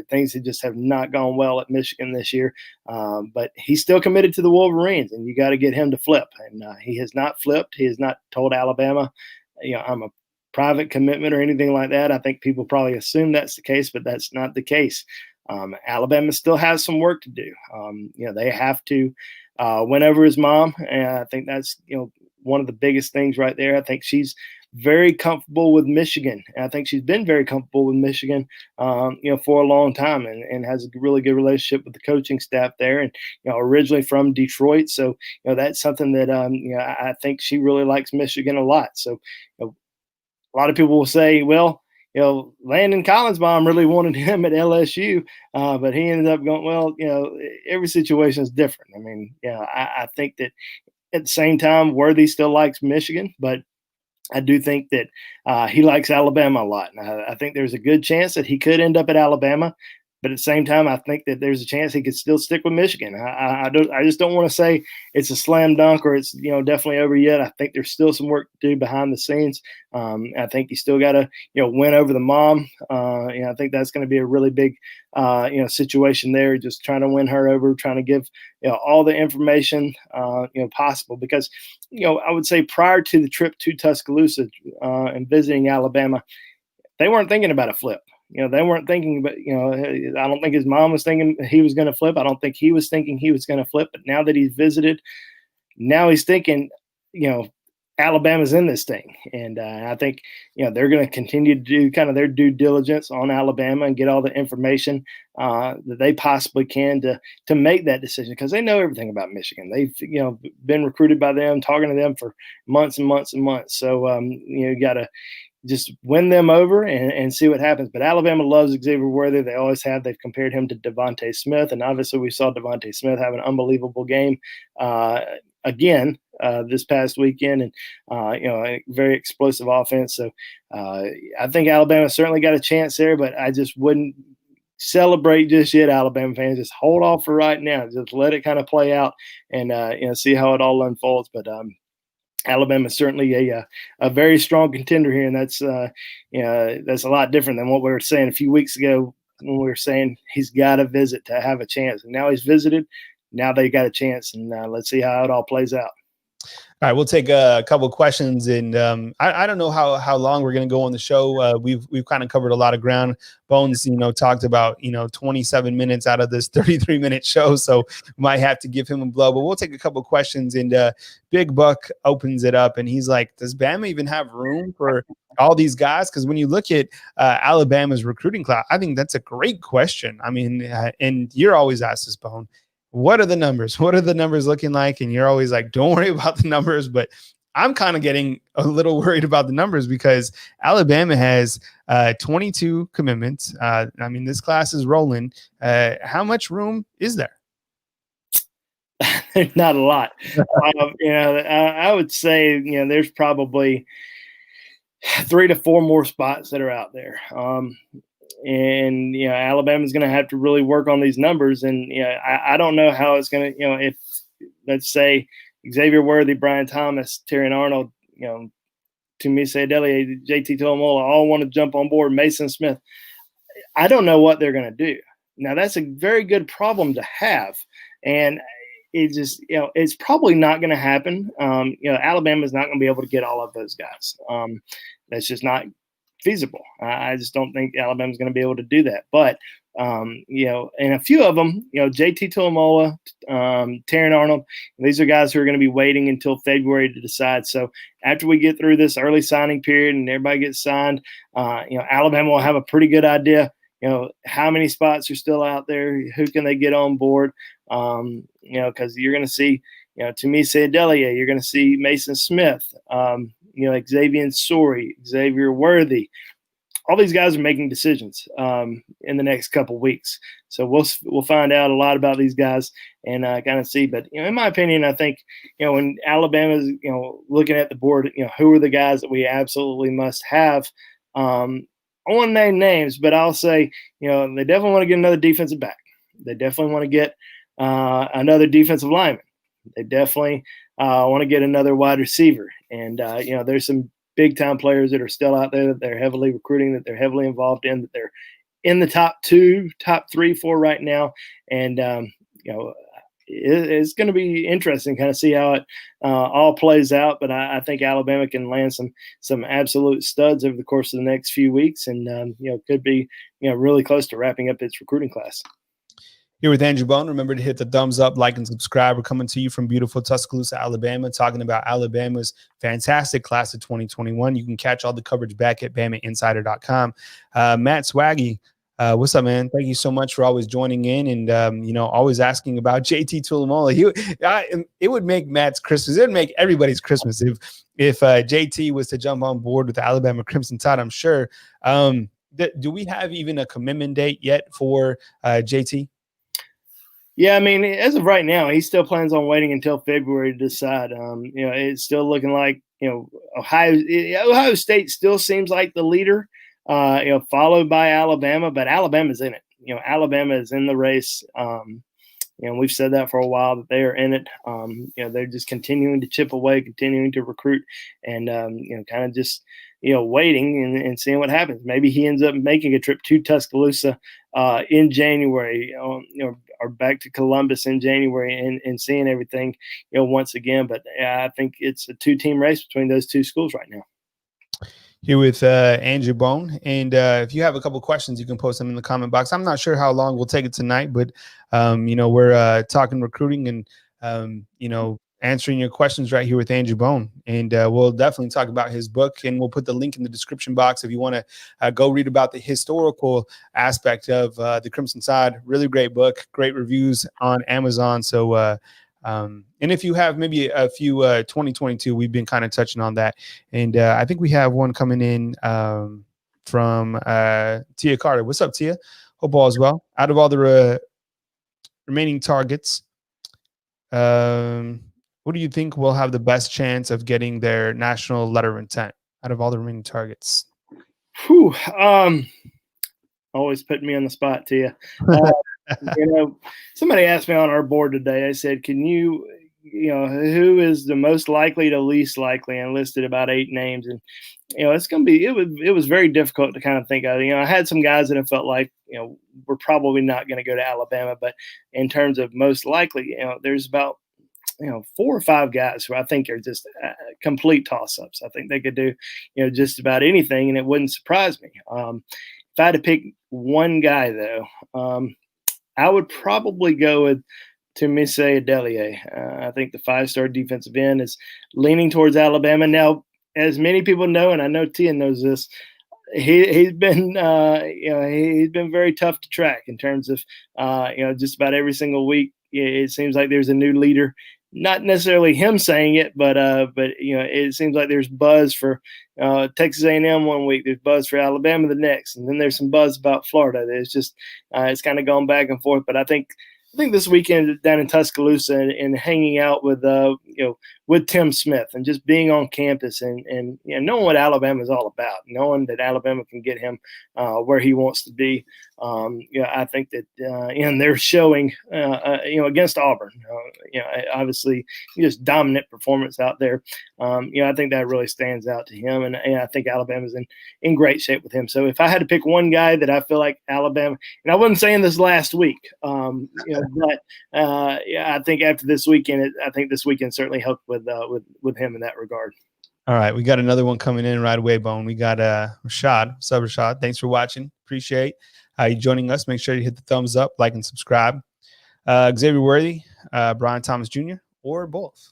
Things just have not gone well at Michigan this year, but he's still committed to the Wolverines, and you got to get him to flip. And he has not flipped. He has not told Alabama, I'm a private commitment or anything like that. I think people probably assume that's the case, but that's not the case. Alabama still has some work to do. They have to win over his mom, and I think that's one of the biggest things right there. I think she's very comfortable with Michigan. And I think she's been very comfortable with Michigan, for a long time, and has a really good relationship with the coaching staff there. And originally from Detroit, so that's something that I think she really likes Michigan a lot. So a lot of people will say, well, Landon Collins' mom really wanted him at LSU, but he ended up going, well, every situation is different. I think that at the same time, Worthy still likes Michigan, but I do think that he likes Alabama a lot. And I think there's a good chance that he could end up at Alabama. But at the same time, I think that there's a chance he could still stick with Michigan. I just don't want to say it's a slam dunk or it's definitely over yet. I think there's still some work to do behind the scenes. I think you still got to win over the mom. I think that's going to be a really big situation there. Just trying to win her over, trying to give all the information possible. Because I would say prior to the trip to Tuscaloosa and visiting Alabama, they weren't thinking about a flip. They weren't thinking, but I don't think his mom was thinking he was going to flip. I don't think he was thinking he was going to flip. But now that he's visited, now he's thinking, Alabama's in this thing, and I think they're going to continue to do kind of their due diligence on Alabama and get all the information that they possibly can to make that decision, because they know everything about Michigan. They've been recruited by them, talking to them for months and months and months. So you got to just win them over and see what happens. But Alabama loves Xavier Worthy. They always have. They've compared him to Devontae Smith, and obviously we saw Devontae Smith have an unbelievable game again this past weekend, and a very explosive offense. So I think Alabama certainly got a chance there, but I just wouldn't celebrate just yet, Alabama fans. Just hold off for right now. Just let it kind of play out and see how it all unfolds. But Alabama is certainly a very strong contender here, and that's a lot different than what we were saying a few weeks ago when we were saying he's got to visit to have a chance. And now he's visited. Now they got a chance, and let's see how it all plays out. All right, we'll take a couple of questions, and I don't know how long we're going to go on the show. We've kind of covered a lot of ground. Bones, talked about 27 minutes out of this 33-minute show, so we might have to give him a blow. But we'll take a couple of questions, and Big Buck opens it up, and he's like, "Does Bama even have room for all these guys?" Because when you look at Alabama's recruiting class, I think that's a great question. And you're always asked this, Bone. What are the numbers? What are the numbers looking like? And you're always like, don't worry about the numbers. But I'm kind of getting a little worried about the numbers because Alabama has 22 commitments. I mean, this class is rolling. How much room is there? Not a lot. I would say, there's probably 3 to 4 more spots that are out there. And Alabama's going to have to really work on these numbers. And I don't know how it's going to, if let's say Xavier Worthy, Brian Thomas, Terry Arnold, Tumise Adeli, JT Tuimoloau all want to jump on board. Mason Smith. I don't know what they're going to do. Now that's a very good problem to have, and it just it's probably not going to happen. Alabama's not going to be able to get all of those guys. That's just not feasible. I just don't think Alabama's going to be able to do that. But and a few of them, JT Tuimoloau, Terran Arnold, these are guys who are going to be waiting until February to decide. So after we get through this early signing period and everybody gets signed, Alabama will have a pretty good idea, how many spots are still out there, who can they get on board, because you're going to see, Tumise Adeli, you're going to see Mason Smith, Xavier Sori, Xavier Worthy. All these guys are making decisions in the next couple weeks. So we'll find out a lot about these guys and kind of see. But, in my opinion, I think, when Alabama's, looking at the board, who are the guys that we absolutely must have? I want to name names, but I'll say, they definitely want to get another defensive back. They definitely want to get another defensive lineman. They definitely want to get another wide receiver. And, there's some big-time players that are still out there that they're heavily recruiting, that they're heavily involved in, that they're in the top 2, top 3, 4 right now. And, it's going to be interesting kind of see how it all plays out. But I think Alabama can land some absolute studs over the course of the next few weeks and, could be, really close to wrapping up its recruiting class. Here with Andrew Bone. Remember to hit the thumbs up, like, and subscribe. We're coming to you from beautiful Tuscaloosa, Alabama, talking about Alabama's fantastic class of 2021. You can catch all the coverage back at BamaInsider.com. Matt Swaggy, what's up, man? Thank you so much for always joining in and, always asking about JT Tuimoloau. It would make Matt's Christmas. It would make everybody's Christmas if JT was to jump on board with the Alabama Crimson Tide, I'm sure. Do we have even a commitment date yet for JT? Yeah, I mean, as of right now, he still plans on waiting until February to decide. It's still looking like, Ohio State still seems like the leader, followed by Alabama, but Alabama's in it. Alabama is in the race. We've said that for a while that they are in it. They're just continuing to chip away, continuing to recruit, and kind of just waiting and seeing what happens. Maybe he ends up making a trip to Tuscaloosa in January, or back to Columbus in January and seeing everything once again. But I think it's a 2-team race between those 2 schools right now. Here with Andrew Bone. And if you have a couple questions, you can post them in the comment box. I'm not sure how long we'll take it tonight, but, we're talking recruiting and, answering your questions right here with Andrew Bone. And we'll definitely talk about his book, and we'll put the link in the description box if you want to go read about the historical aspect of the Crimson Tide. Really great book, great reviews on Amazon. So, and if you have maybe a few 2022, we've been kind of touching on that. And I think we have one coming in from Tia Carter. What's up, Tia? Hope all is well. Out of all the remaining targets, what do you think will have the best chance of getting their national letter of intent out of all the remaining targets? Whew, always putting me on the spot, Tia. Somebody asked me on our board today, I said, can you, who is the most likely to least likely, and listed about 8 names. And, it's going to be, it was very difficult to kind of think of. I had some guys that I felt like, we're probably not going to go to Alabama, but in terms of most likely, there's about, 4 or 5 guys who I think are just complete toss-ups. I think they could do, just about anything, and it wouldn't surprise me. If I had to pick one guy, though, I would probably go with Tumise Adeli. I think the 5-star defensive end is leaning towards Alabama. Now, as many people know, and I know Tia knows this, he's been he's been very tough to track in terms of just about every single week. It seems like there's a new leader not necessarily him saying it, but it seems like there's buzz for Texas A&M one week, there's buzz for Alabama the next, and then there's some buzz about Florida. It's just it's kind of going back and forth. But I think this weekend down in Tuscaloosa and hanging out with Tim Smith and just being on campus and knowing what Alabama is all about, knowing that Alabama can get him where he wants to be. I think that and they're showing against Auburn, obviously just dominant performance out there. I think that really stands out to him, and I think Alabama's in great shape with him. So if I had to pick one guy that I feel like Alabama, and I wasn't saying this last week, but I think after this weekend, I think this weekend certainly helped with him in that regard. All right, we got another one coming in right away, Bone. We got Rashad. What's up, Rashad? Thanks for watching. Appreciate you joining us. Make sure you hit the thumbs up, like, and subscribe. Xavier Worthy, Brian Thomas Jr., or both?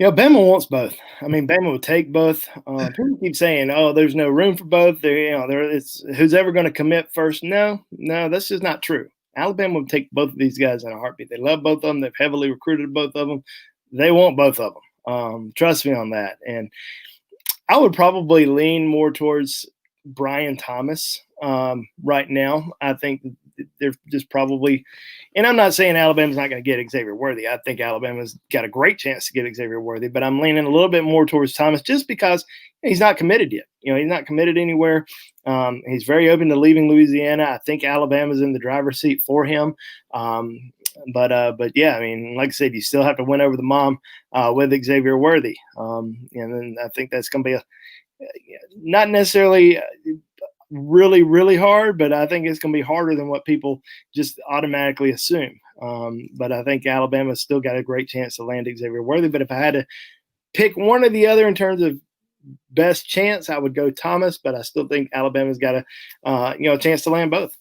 Bama wants both. I mean, Bama would take both. People keep saying, "Oh, there's no room for both." It's who's ever going to commit first. No, that's just not true. Alabama would take both of these guys in a heartbeat. They love both of them. They've heavily recruited both of them. They want both of them. Trust me on that. And I would probably lean more towards Brian Thomas right now. I think they're just probably – and I'm not saying Alabama's not going to get Xavier Worthy. I think Alabama's got a great chance to get Xavier Worthy, but I'm leaning a little bit more towards Thomas just because he's not committed yet. He's not committed anywhere. He's very open to leaving Louisiana. I think Alabama's in the driver's seat for him. But yeah, I mean, like I said, you still have to win over the mom with Xavier Worthy. And then I think that's going to be not necessarily really, really hard, but I think it's going to be harder than what people just automatically assume. But I think Alabama's still got a great chance to land Xavier Worthy. But if I had to pick one or the other in terms of best chance, I would go Thomas, but I still think Alabama's got a chance to land both.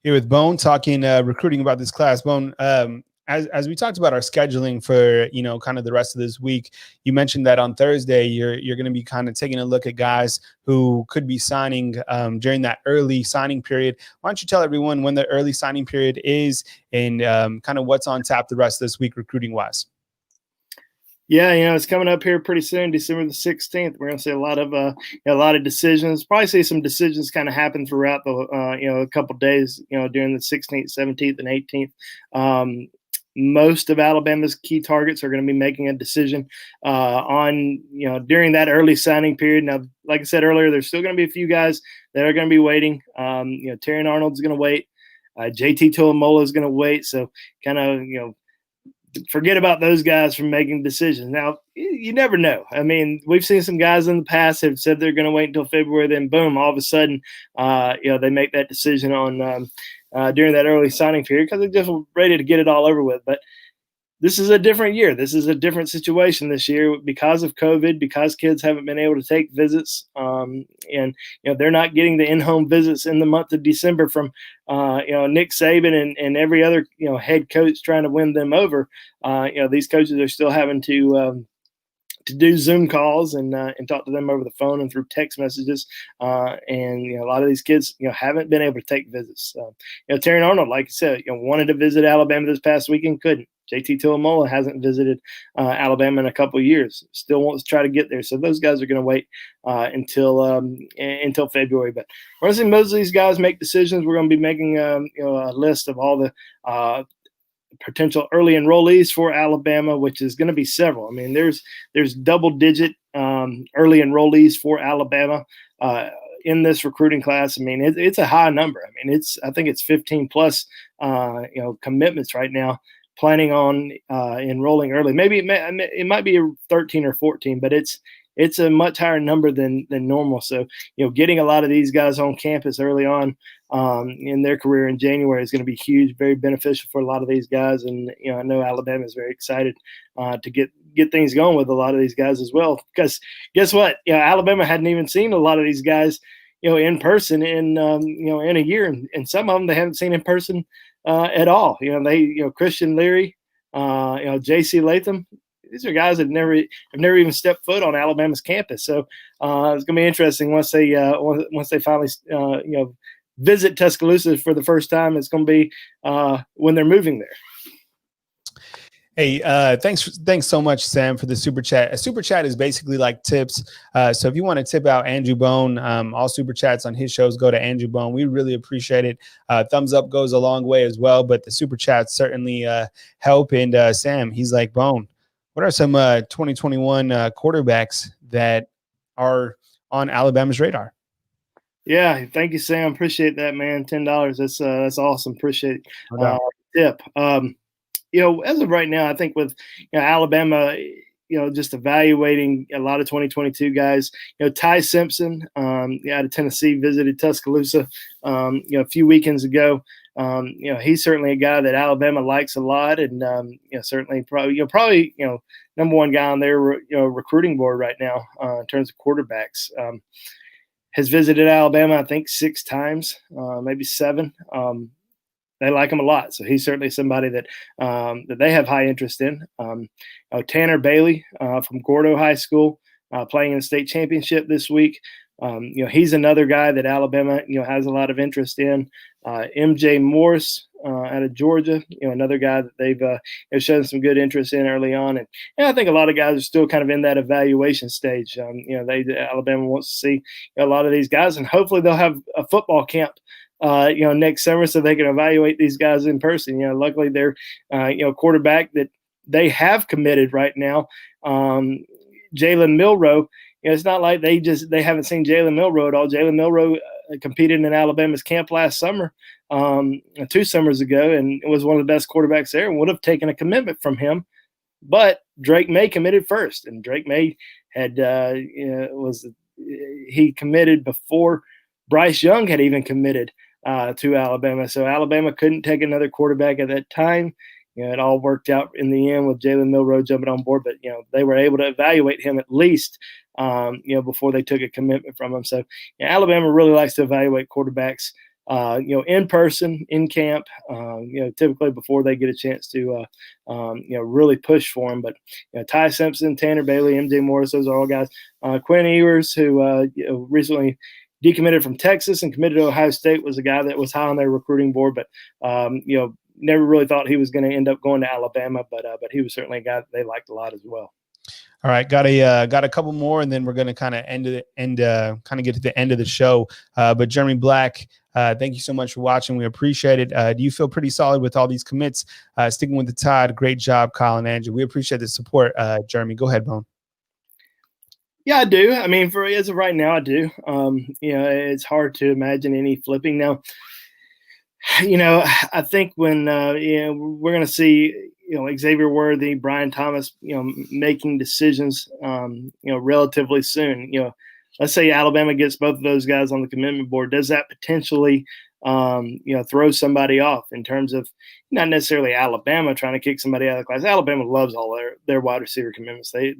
Here with Bone talking recruiting about this class. Bone, as we talked about our scheduling for kind of the rest of this week, you mentioned that on Thursday you're going to be kind of taking a look at guys who could be signing during that early signing period. Why don't you tell everyone when the early signing period is and kind of what's on tap the rest of this week recruiting wise? Yeah, it's coming up here pretty soon, December the 16th. We're going to see a lot of decisions. Probably see some decisions kind of happen throughout the a couple of days, during the 16th, 17th, and 18th. Most of Alabama's key targets are going to be making a decision on during that early signing period. Now, like I said earlier, there's still going to be a few guys that are going to be waiting. Terry Arnold's going to wait. JT Tuilamola is going to wait. So kind of forget about those guys from making decisions. Now, you never know. I mean, we've seen some guys in the past have said they're going to wait until February, then boom, all of a sudden, they make that decision on during that early signing period because they're just ready to get it all over with. But this is a different year. This is a different situation this year because of COVID, because kids haven't been able to take visits, and they're not getting the in-home visits in the month of December from Nick Saban and every other head coach trying to win them over. These coaches are still having to do Zoom calls and talk to them over the phone and through text messages. And a lot of these kids, haven't been able to take visits. Terry Arnold, like you said, wanted to visit Alabama this past weekend, couldn't. JT Tuilamola hasn't visited Alabama in a couple of years. Still wants to try to get there. So those guys are going to wait until February. But we're going to see most of these guys make decisions. We're going to be making a list of all the potential early enrollees for Alabama, which is going to be several. I mean, there's double-digit early enrollees for Alabama in this recruiting class. I mean, it's a high number. I mean, I think it's 15 plus commitments right now, planning on enrolling early. Maybe it might be 13 or 14, but it's a much higher number than normal. So, getting a lot of these guys on campus early on in their career in January is going to be huge, very beneficial for a lot of these guys. And, I know Alabama is very excited to get things going with a lot of these guys as well. Because guess what? Alabama hadn't even seen a lot of these guys, in person in a year. And some of them they haven't seen in person at all. Christian Leary, J.C. Latham. These are guys that have never even stepped foot on Alabama's campus. So it's going to be interesting once they finally visit Tuscaloosa for the first time. It's going to be when they're moving there. Hey, thanks so much, Sam, for the super chat. A super chat is basically like tips. So if you want to tip out Andrew Bone, all super chats on his shows go to Andrew Bone. We really appreciate it. Thumbs up goes a long way as well, but the super chats certainly help. And Sam, he's like, Bone, what are some 2021 quarterbacks that are on Alabama's radar? Yeah, thank you, Sam. Appreciate that, man. $10. That's awesome. Appreciate it. No doubt. Tip. As of right now, I think with Alabama, just evaluating a lot of 2022 guys. Ty Simpson, out of Tennessee, visited Tuscaloosa, a few weekends ago. He's certainly a guy that Alabama likes a lot, and certainly probably number one guy on their recruiting board right now in terms of quarterbacks. Has visited Alabama, I think 6 times, maybe 7. They like him a lot, so he's certainly somebody that they have high interest in. Tanner Bailey from Gordo High School, playing in the state championship this week. He's another guy that Alabama has a lot of interest in. MJ Morse out of Georgia, another guy that they've shown some good interest in early on, and I think a lot of guys are still kind of in that evaluation stage. Alabama wants to see a lot of these guys, and hopefully they'll have a football camp next summer so they can evaluate these guys in person. Luckily they're quarterback that they have committed right now, Jalen Milroe. It's not like they haven't seen Jalen Milroe at all. Jalen Milroe competed in Alabama's camp last summer, 2 summers ago, and was one of the best quarterbacks there and would have taken a commitment from him. But Drake May committed first, and Drake May had he committed before Bryce Young had even committed to Alabama. So Alabama couldn't take another quarterback at that time. It all worked out in the end with Jalen Milroe jumping on board, but they were able to evaluate him at least before they took a commitment from him. So Alabama really likes to evaluate quarterbacks in person, in camp, typically before they get a chance to really push for them. But Ty Simpson, Tanner Bailey, MJ Morris, those are all guys. Quinn Ewers, who recently decommitted from Texas and committed to Ohio State, was a guy that was high on their recruiting board, but never really thought he was going to end up going to Alabama, but he was certainly a guy that they liked a lot as well. All right, got a couple more, and then we're going to kind of get to the end of the show. But Jeremy Black, thank you so much for watching. We appreciate it. Do you feel pretty solid with all these commits? Sticking with the Tide. Great job, Kyle and Andrew. We appreciate the support. Jeremy, go ahead, Bone. Yeah, I do. I mean, as of right now, I do. It's hard to imagine any flipping now. I think when we're going to see Xavier Worthy, Brian Thomas, making decisions, relatively soon. Let's say Alabama gets both of those guys on the commitment board. Does that potentially, throw somebody off in terms of not necessarily Alabama trying to kick somebody out of the class? Alabama loves all their wide receiver commitments. They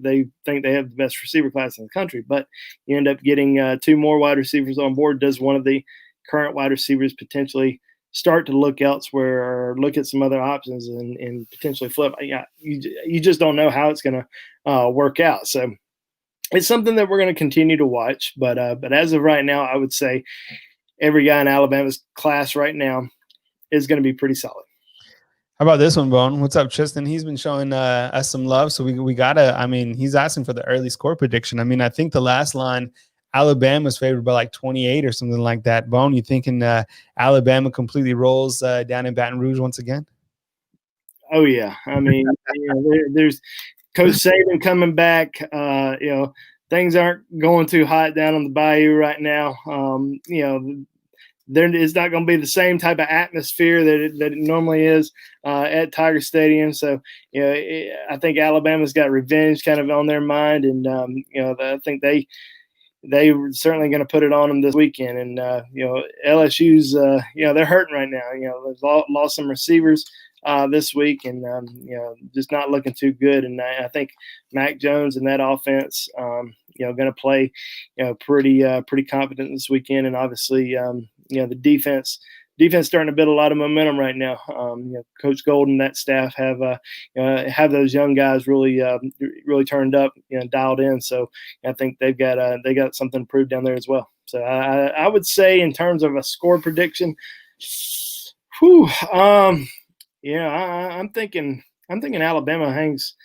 think they have the best receiver class in the country, but you end up getting 2 more wide receivers on board. Does one of the current wide receivers potentially start to look elsewhere or look at some other options and potentially flip? Yeah, you just don't know how it's going to work out. So it's something that we're going to continue to watch. But as of right now, I would say every guy in Alabama's class right now is going to be pretty solid. How about this one, Bone? What's up, Tristan? He's been showing us some love, so we gotta. I mean, he's asking for the early score prediction. I mean, I think the last line, Alabama's favored by like 28 or something like that. Bone, you thinking Alabama completely rolls down in Baton Rouge once again? Oh yeah, I mean, there's Coach Saban coming back. Things aren't going too hot down on the bayou right now. There is not going to be the same type of atmosphere that it normally is at Tiger Stadium. So, I think Alabama's got revenge kind of on their mind, and I think they were certainly going to put it on them this weekend. And LSU's they're hurting right now. They've lost some receivers this week, and just not looking too good. And I think Mac Jones and that offense, going to play, pretty confident this weekend. And obviously, the defense starting to build a lot of momentum right now. Coach Golden and that staff have those young guys really turned up, dialed in. So I think they got something to prove down there as well. So I would say in terms of a score prediction, I'm thinking I'm thinking Alabama hangs,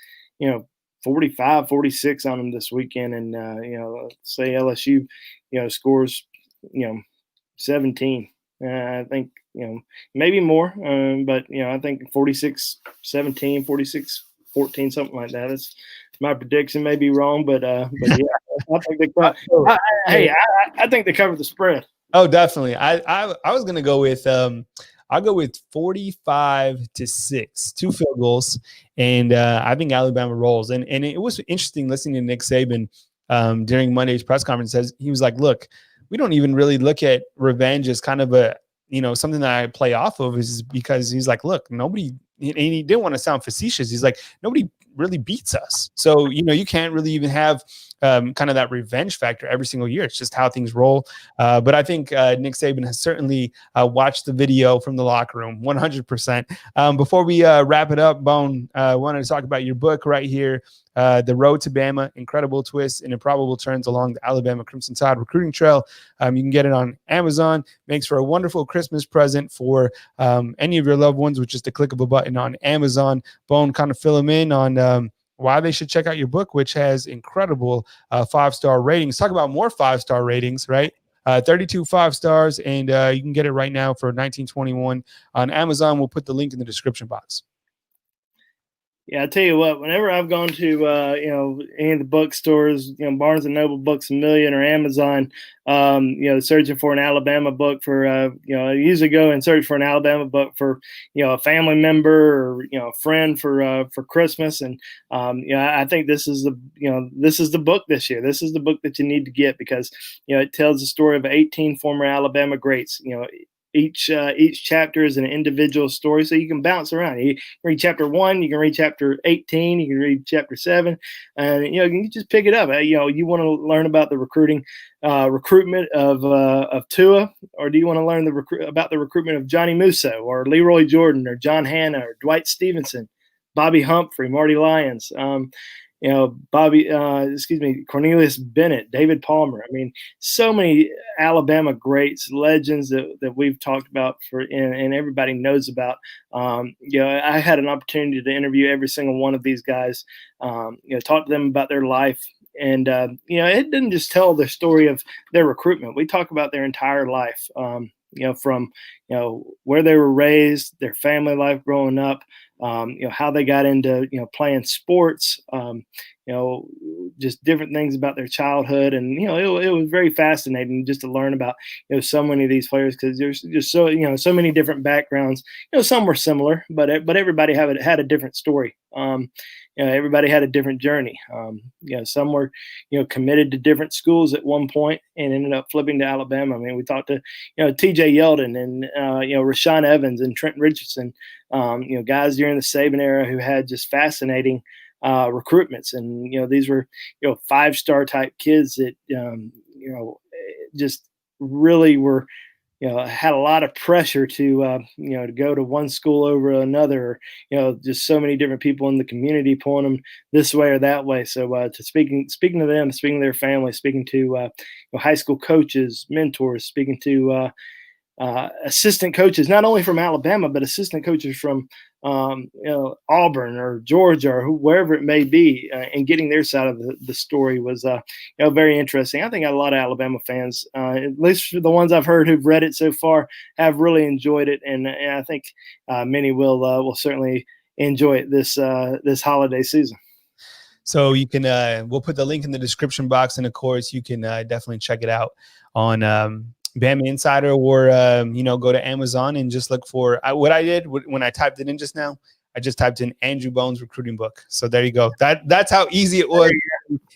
45, 46 on them this weekend, and say LSU, scores, 17. I think, maybe more, but I think 46-17, 46-14, something like that. That's my prediction. May be wrong, but yeah, I think I think they cover the spread. Oh, definitely. I was gonna go with I'll go with 45-6, 2 field goals, and I think Alabama rolls. And it was interesting listening to Nick Saban during Monday's press conference. Says he was like, "Look, we don't even really look at revenge as kind of a something that I play off of, is because he's like, look, nobody." And he didn't want to sound facetious. He's like, nobody really beats us. So, you can't really even have kind of that revenge factor every single year. It's just how things roll. But I think Nick Saban has certainly watched the video from the locker room 100%. Before we wrap it up, Bone, I wanted to talk about your book right here. The Road to Bama, Incredible Twists and Improbable Turns Along the Alabama Crimson Tide Recruiting Trail. You can get it on Amazon. Makes for a wonderful Christmas present for any of your loved ones with just a click of a button on Amazon. Bone, kind of fill them in on why they should check out your book, which has incredible 5-star ratings. Talk about more 5-star ratings, right? 32 5 stars, and you can get it right now for $19.21 on Amazon. We'll put the link in the description box. Yeah, I tell you what, whenever I've gone to, any of the bookstores, Barnes & Noble, Books A Million, or Amazon, searching for an Alabama book for, I usually go and search for an Alabama book for, a family member or, a friend for Christmas. And, I think this is the book this year. This is the book that you need to get because, it tells the story of 18 former Alabama greats. Each chapter is an individual story, so you can bounce around. You can read chapter 1, you can read chapter 18, you can read chapter 7, and you can just pick it up. You want to learn about the recruitment of Tua, or do you want to learn about the recruitment of Johnny Musso or Leroy Jordan or John Hanna or Dwight Stevenson, Bobby Humphrey, Marty Lyons? Cornelius Bennett, David Palmer. I mean, so many Alabama greats, legends that we've talked about and everybody knows about. I had an opportunity to interview every single one of these guys, talk to them about their life. And, it didn't just tell the story of their recruitment. We talk about their entire life, from, where they were raised, their family life growing up, how they got into, playing sports, just different things about their childhood. And, it was very fascinating just to learn about, so many of these players, because there's just so many different backgrounds. Some were similar, but everybody had a different story. Everybody had a different journey. Some were, committed to different schools at one point and ended up flipping to Alabama. I mean, we talked to, TJ Yeldon and, Rashawn Evans and Trent Richardson, guys during the Saban era who had just fascinating recruitments. And, these were, 5-star type kids that, just really were, had a lot of pressure to, to go to one school over another, just so many different people in the community pulling them this way or that way. So to speaking to them, speaking to their family, speaking to high school coaches, mentors, speaking to assistant coaches, not only from Alabama, but assistant coaches from, Auburn or Georgia or wherever it may be, and getting their side of the story was, very interesting. I think a lot of Alabama fans, at least the ones I've heard who've read it so far, have really enjoyed it. And I think many will certainly enjoy it this holiday season. So you can, we'll put the link in the description box. And of course you can definitely check it out on, Bama Insider, or go to Amazon and just look for what I did when I typed it in just now. I just typed in Andrew Bone's recruiting book. So there you go. That's how easy it was.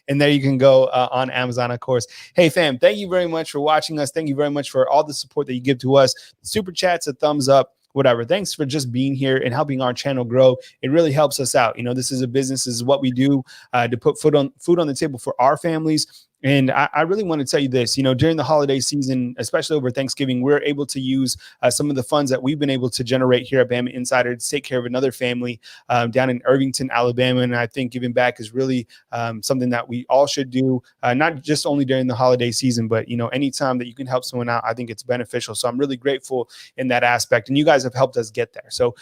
And there you can go on Amazon, of course. Hey, fam, thank you very much for watching us. Thank you very much for all the support that you give to us. Super chats, a thumbs up, whatever. Thanks for just being here and helping our channel grow. It really helps us out. This is a business. This is what we do to put food on the table for our families. And I really want to tell you this, during the holiday season, especially over Thanksgiving, we're able to use some of the funds that we've been able to generate here at Bama Insider to take care of another family down in Irvington, Alabama. And I think giving back is really something that we all should do, not just only during the holiday season, but, anytime that you can help someone out, I think it's beneficial. So I'm really grateful in that aspect. And you guys have helped us get there. So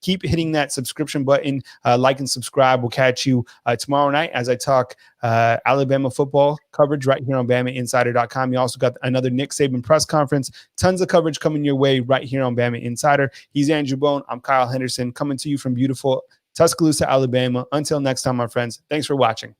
keep hitting that subscription button, like and subscribe. We'll catch you tomorrow night as I talk Alabama football coverage right here on BamaInsider.com. You also got another Nick Saban press conference. Tons of coverage coming your way right here on Bama Insider. He's Andrew Bone. I'm Kyle Henderson, coming to you from beautiful Tuscaloosa, Alabama. Until next time, my friends, thanks for watching.